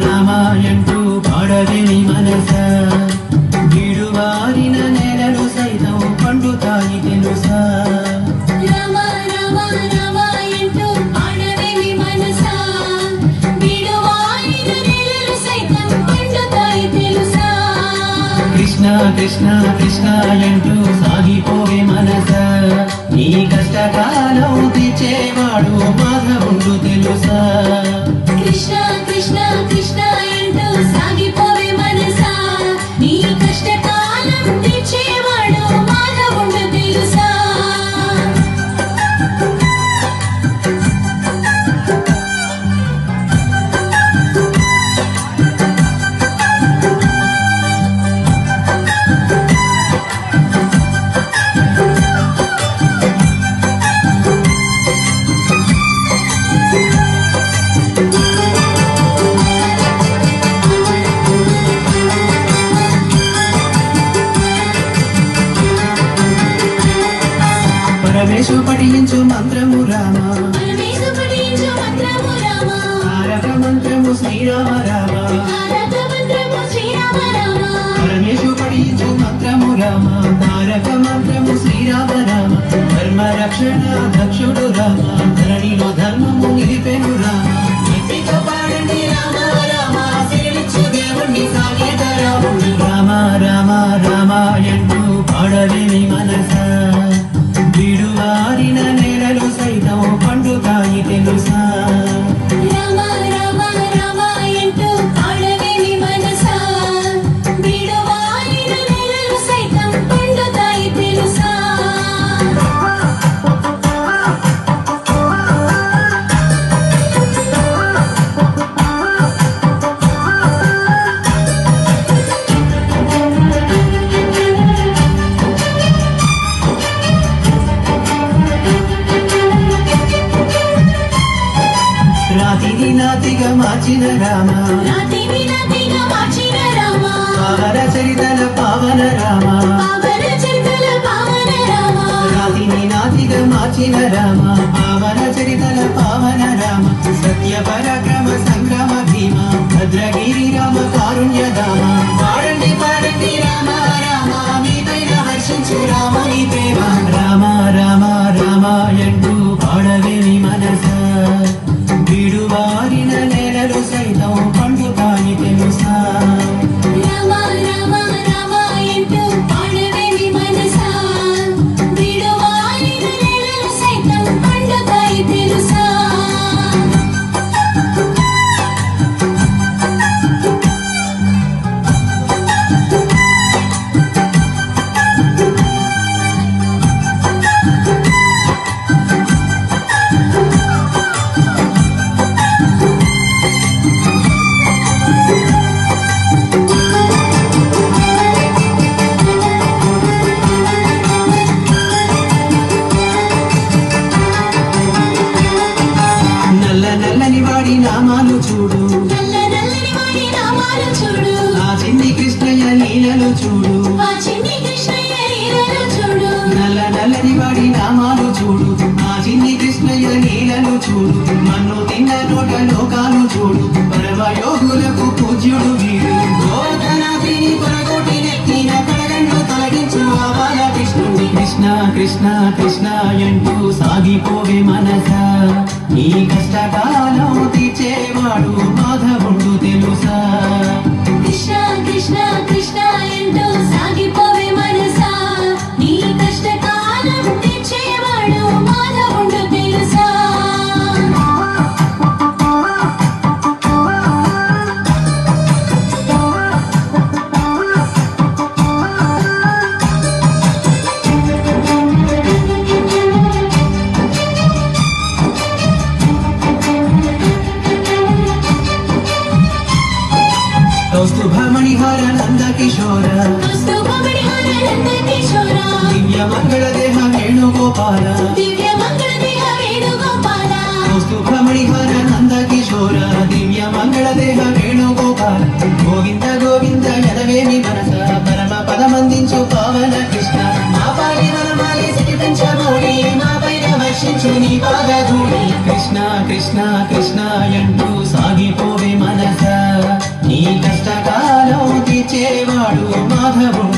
రామాయంటూ పాడవేమి మనస గిడువారిన నెలలు సైతం పండుతాయి తెలుసా రామ రామ రామాయంటూ పాడవేమి మనస గిడువారిన నెలలు సైతం పండుతాయి తెలుసా కృష్ణ కృష్ణ కృష్ణాయంటూ సాగిపోవే మనస నీ కష్టకాలం తీర్చేవాడు మాధవుడు తెలుసా కృష్ణ కృష్ణ కృష్ణ అంటూ సాగిపోవే మనసా నీ కష్టకాలం తీర్చేవాడు మాధవుడు తెలుసా పరమేశు పఠించు మంత్రము రామ పరమేశు పఠించు మంత్రము రామ తారక మంత్రము శ్రీరామ రామ తారక మంత్రము శ్రీరామ రామ పరమేశు పఠించు మంత్రము రామ తారక మంత్రము శ్రీరామ రామ ధర్మ రక్షణ దక్షుడు రామ ధరణిలో ధర్మము నిలిపెను రామ భక్తితో పాడండి రామ రామ సేవించు దేవుణ్ణి సాగేత రాముడు రామ రామ రామాయంటూ పాడవేమి మనస విడువారిన నెలలు సైతం పండుతాయి తెలుసా రామ రామ రామాయంటూ పాడవేమి మనసా విడువారిన నెలలు సైతం పండుతాయి తెలుసా రాతిని నాతిగా మార్చిన రామ రాతిని నాతిగా మార్చిన రామ పావన చరితల పావన రామ పావన చరితల పావన రామ రాతిని నాతిగా మార్చిన రామ పావన చరితల పావన రామ సత్య పరాక్రమ సంగ్రామ భీమ భద్రగిరి రామ కారుణ్య దామ పాడండి పాడండి రామ రామ మీపైన హర్షించు రాముని ప్రేమ రామ రామ రామాయంటూ పాడవేమి మనస విడువారిన నెలలు సైతం పండుతాయి తెలుసా రామ రామ రామాయంటూ పాడవేమి మనసా విడువారిన నెలలు సైతం పండుతాయి తెలుసా నల్ల నల్లని వాడి నామాలు చూడు నల్ల నల్లని వాడి నామాలు చూడు ఆ చిన్ని కృష్ణయ్య లీలలు చూడు ఆ చిన్ని కృష్ణయ్య లీలలు చూడు నల్ల నల్లని వాడి నామాలు చూడు ఆ చిన్ని కృష్ణయ్య లీలలు చూడు మన్ను తిన్న నోట లోకాలు చూడు పరమయోగులకు పూజ్యుడు వీడు గోవర్ధనాథిని కొరగొట్టి నెత్తిన కడగండు తొలగించు ఆవాల కృష్ణుడి కృష్ణ కృష్ణ కృష్ణ అంటూ సాగిపోవే మనస నీ కష్టకాలం తీర్చేవాడు మాధవుడు తెలుసా కృష్ణ కృష్ణ కృష్ణ అంటూ సాగిపోవే మనసా నీ కష్టకాలం తీర్చేవాడు మాధవుడు తెలుసా కౌస్తుభ మణిహార నంద కిశోర కౌస్తుభమణి వేణుగోపాల దివ్య మంగళ దేహ వేణుగోపాల కౌస్తు భ్రమణిహర నంద కిశోర దివ్య మంగళ దేహ వేణుగోపాల గోవింద గోవింద యదవేమి మనస పరమ పదమందించు పావన కృష్ణ మా పాలి వనమాలి సిటి పెంచబోడి మా పైన వర్షించు నీ పాదధూళి కృష్ణ కృష్ణ కృష్ణ అంటూ సాగిపోవే మనస నీ కష్టకాలం తీర్చేవాడు మాధవుడు